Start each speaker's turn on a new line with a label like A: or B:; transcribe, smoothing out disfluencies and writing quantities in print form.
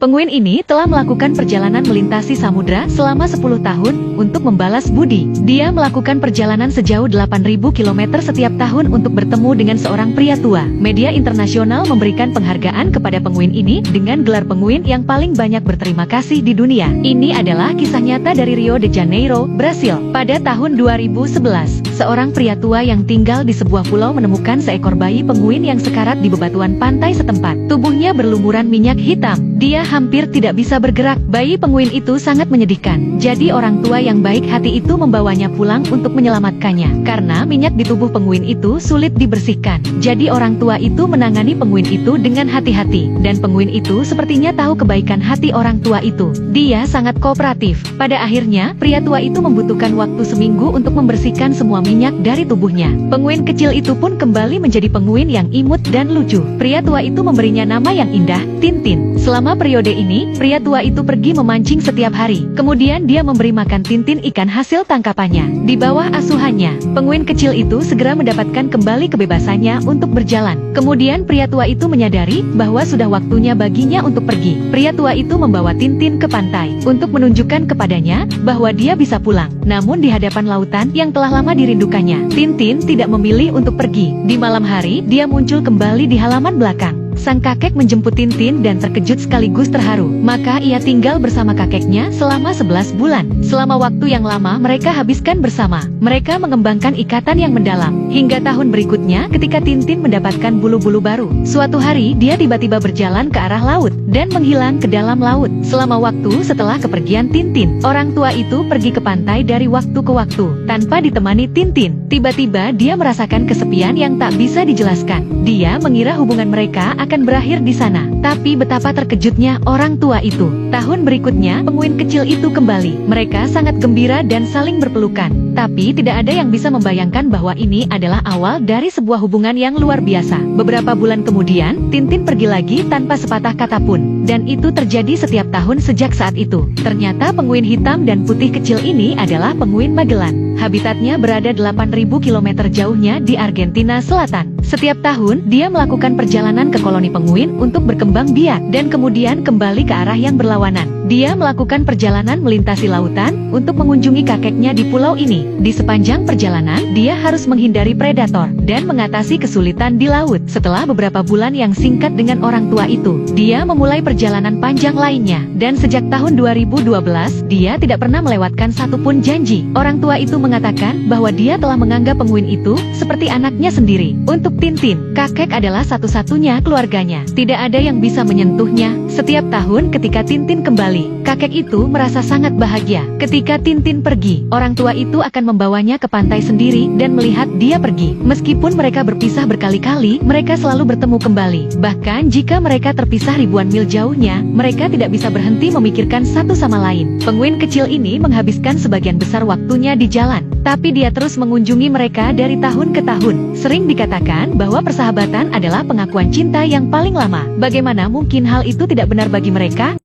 A: Penguin ini telah melakukan perjalanan melintasi samudra selama 10 tahun untuk membalas budi. Dia melakukan perjalanan sejauh 8.000 km setiap tahun untuk bertemu dengan seorang pria tua. Media internasional memberikan penghargaan kepada penguin ini dengan gelar penguin yang paling banyak berterima kasih di dunia. Ini adalah kisah nyata dari Rio de Janeiro, Brasil. Pada tahun 2011, seorang pria tua yang tinggal di sebuah pulau menemukan seekor bayi penguin yang sekarat di bebatuan pantai setempat. Tubuhnya berlumuran minyak hitam. Dia hampir tidak bisa bergerak. Bayi penguin itu sangat menyedihkan. Jadi orang tua yang baik hati itu membawanya pulang untuk menyelamatkannya. Karena minyak di tubuh penguin itu sulit dibersihkan. Jadi orang tua itu menangani penguin itu dengan hati-hati. Dan penguin itu sepertinya tahu kebaikan hati orang tua itu. Dia sangat kooperatif. Pada akhirnya, pria tua itu membutuhkan waktu seminggu untuk membersihkan semua minyak dari tubuhnya. Penguin kecil itu pun kembali menjadi penguin yang imut dan lucu. Pria tua itu memberinya nama yang indah, Tintin. Selama periode ini, pria tua itu pergi memancing setiap hari. Kemudian dia memberi makan Tintin ikan hasil tangkapannya. Di bawah asuhannya, penguin kecil itu segera mendapatkan kembali kebebasannya untuk berjalan. Kemudian pria tua itu menyadari bahwa sudah waktunya baginya untuk pergi. Pria tua itu membawa Tintin ke pantai untuk menunjukkan kepadanya bahwa dia bisa pulang. Namun di hadapan lautan yang telah lama dirindukannya, Tintin tidak memilih untuk pergi. Di malam hari, dia muncul kembali di halaman belakang. Sang kakek menjemput Tintin dan terkejut sekaligus terharu. Maka ia tinggal bersama kakeknya selama 11 bulan. Selama waktu yang lama mereka habiskan bersama. Mereka mengembangkan ikatan yang mendalam. Hingga tahun berikutnya ketika Tintin mendapatkan bulu-bulu baru. Suatu hari dia tiba-tiba berjalan ke arah laut dan menghilang ke dalam laut. Selama waktu setelah kepergian Tintin, orang tua itu pergi ke pantai dari waktu ke waktu tanpa ditemani Tintin. Tiba-tiba dia merasakan kesepian yang tak bisa dijelaskan. Dia mengira hubungan mereka akan berakhir di sana. Tapi betapa terkejutnya orang tua itu. Tahun berikutnya, penguin kecil itu kembali. Mereka sangat gembira dan saling berpelukan. Tapi tidak ada yang bisa membayangkan bahwa ini adalah awal dari sebuah hubungan yang luar biasa. Beberapa bulan kemudian, Tintin pergi lagi tanpa sepatah kata pun. Dan itu terjadi setiap tahun sejak saat itu. Ternyata penguin hitam dan putih kecil ini adalah penguin Magellan. Habitatnya berada 8.000 km jauhnya di Argentina Selatan. Setiap tahun, dia melakukan perjalanan ke koloni penguin untuk berkembang biak dan kemudian kembali ke arah yang berlawanan. Dia melakukan perjalanan melintasi lautan untuk mengunjungi kakeknya di pulau ini. Di sepanjang perjalanan, dia harus menghindari predator dan mengatasi kesulitan di laut. Setelah beberapa bulan yang singkat dengan orang tua itu, dia memulai perjalanan panjang lainnya. Dan sejak tahun 2012, dia tidak pernah melewatkan satupun janji. Orang tua itu mengatakan bahwa dia telah menganggap penguin itu seperti anaknya sendiri. Untuk Tintin, kakek adalah satu-satunya keluarganya. Tidak ada yang bisa menyentuhnya. Setiap tahun ketika Tintin kembali, kakek itu merasa sangat bahagia. Ketika Tintin pergi, orang tua itu akan membawanya ke pantai sendiri dan melihat dia pergi. Meskipun mereka berpisah berkali-kali, mereka selalu bertemu kembali. Bahkan jika mereka terpisah ribuan mil jauhnya, mereka tidak bisa berhenti memikirkan satu sama lain. Penguin kecil ini menghabiskan sebagian besar waktunya di jalan, tapi dia terus mengunjungi mereka dari tahun ke tahun. Sering dikatakan bahwa persahabatan adalah pengakuan cinta yang paling lama. Bagaimana mungkin hal itu tidak benar bagi mereka?